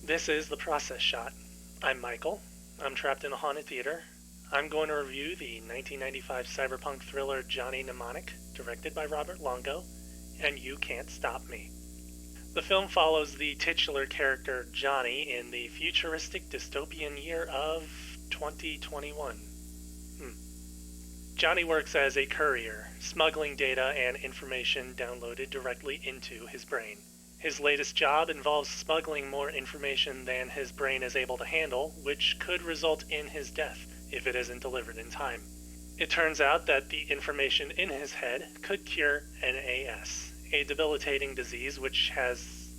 This is The Process Shot. I'm Michael. I'm trapped in a haunted theater. I'm going to review the 1995 cyberpunk thriller Johnny Mnemonic, directed by Robert Longo, and you can't stop me. The film follows the titular character Johnny in the futuristic dystopian year of 2021. Johnny works as a courier, smuggling data and information downloaded directly into his brain. His latest job involves smuggling more information than his brain is able to handle, which could result in his death if it isn't delivered in time. It turns out that the information in his head could cure NAS, a debilitating disease which has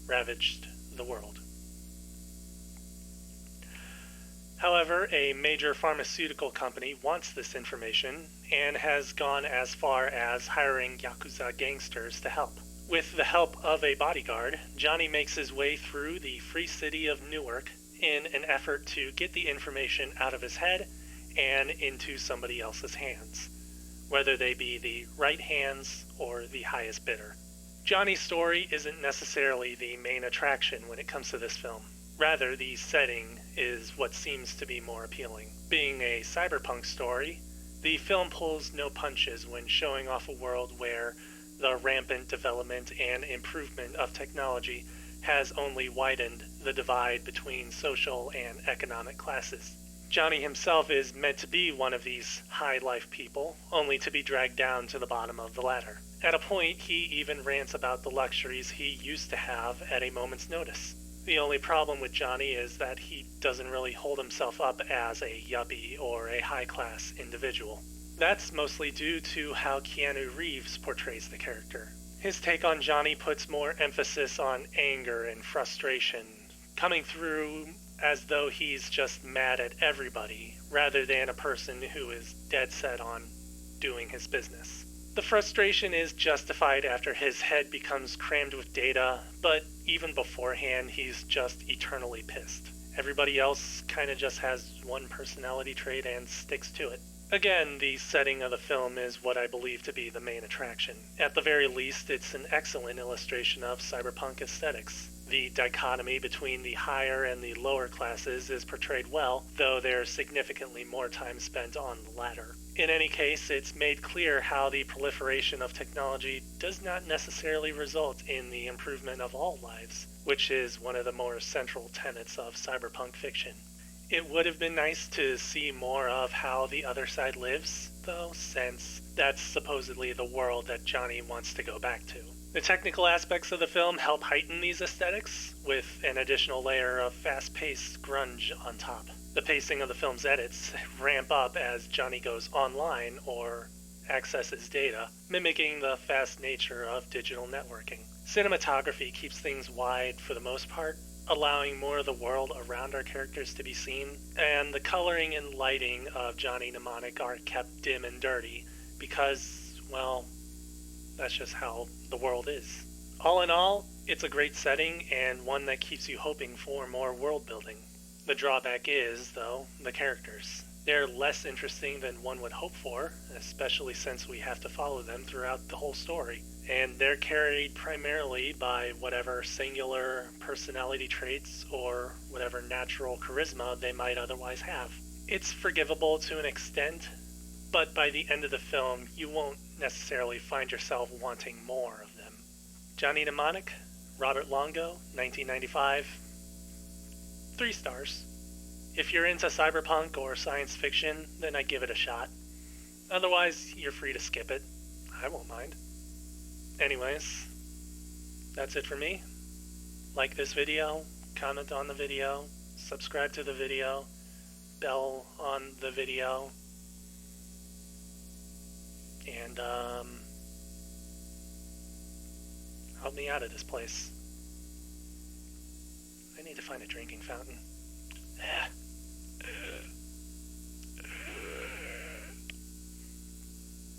ravaged the world. However, a major pharmaceutical company wants this information and has gone as far as hiring Yakuza gangsters to help. With the help of a bodyguard, Johnny makes his way through the free city of Newark in an effort to get the information out of his head and into somebody else's hands, whether they be the right hands or the highest bidder. Johnny's story isn't necessarily the main attraction when it comes to this film. Rather, the setting is what seems to be more appealing. Being a cyberpunk story, the film pulls no punches when showing off a world where the rampant development and improvement of technology has only widened the divide between social and economic classes. Johnny himself is meant to be one of these high life people, only to be dragged down to the bottom of the ladder. At a point, he even rants about the luxuries he used to have at a moment's notice. The only problem with Johnny is that he doesn't really hold himself up as a yuppie or a high-class individual. That's mostly due to how Keanu Reeves portrays the character. His take on Johnny puts more emphasis on anger and frustration, coming through as though he's just mad at everybody, rather than a person who is dead set on doing his business. The frustration is justified after his head becomes crammed with data, but even beforehand, he's just eternally pissed. Everybody else kinda just has one personality trait and sticks to it. Again, the setting of the film is what I believe to be the main attraction. At the very least, it's an excellent illustration of cyberpunk aesthetics. The dichotomy between the higher and the lower classes is portrayed well, though there's significantly more time spent on the latter. In any case, it's made clear how the proliferation of technology does not necessarily result in the improvement of all lives, which is one of the more central tenets of cyberpunk fiction. It would have been nice to see more of how the other side lives, though, since that's supposedly the world that Johnny wants to go back to. The technical aspects of the film help heighten these aesthetics, with an additional layer of fast-paced grunge on top. The pacing of the film's edits ramp up as Johnny goes online or accesses data, mimicking the fast nature of digital networking. Cinematography keeps things wide for the most part, allowing more of the world around our characters to be seen, and the coloring and lighting of Johnny Mnemonic are kept dim and dirty because, well, that's just how the world is. All in all, it's a great setting and one that keeps you hoping for more world building. The drawback is, though, the characters. They're less interesting than one would hope for, especially since we have to follow them throughout the whole story. And they're carried primarily by whatever singular personality traits or whatever natural charisma they might otherwise have. It's forgivable to an extent, but by the end of the film, you won't necessarily find yourself wanting more of them. Johnny Mnemonic, Robert Longo, 1995. 3 stars. If you're into cyberpunk or science fiction, then I'd give it a shot. Otherwise, you're free to skip it. I won't mind. Anyways, that's it for me. Like this video, comment on the video, subscribe to the video, bell on the video, and help me out of this place. I need to find a drinking fountain.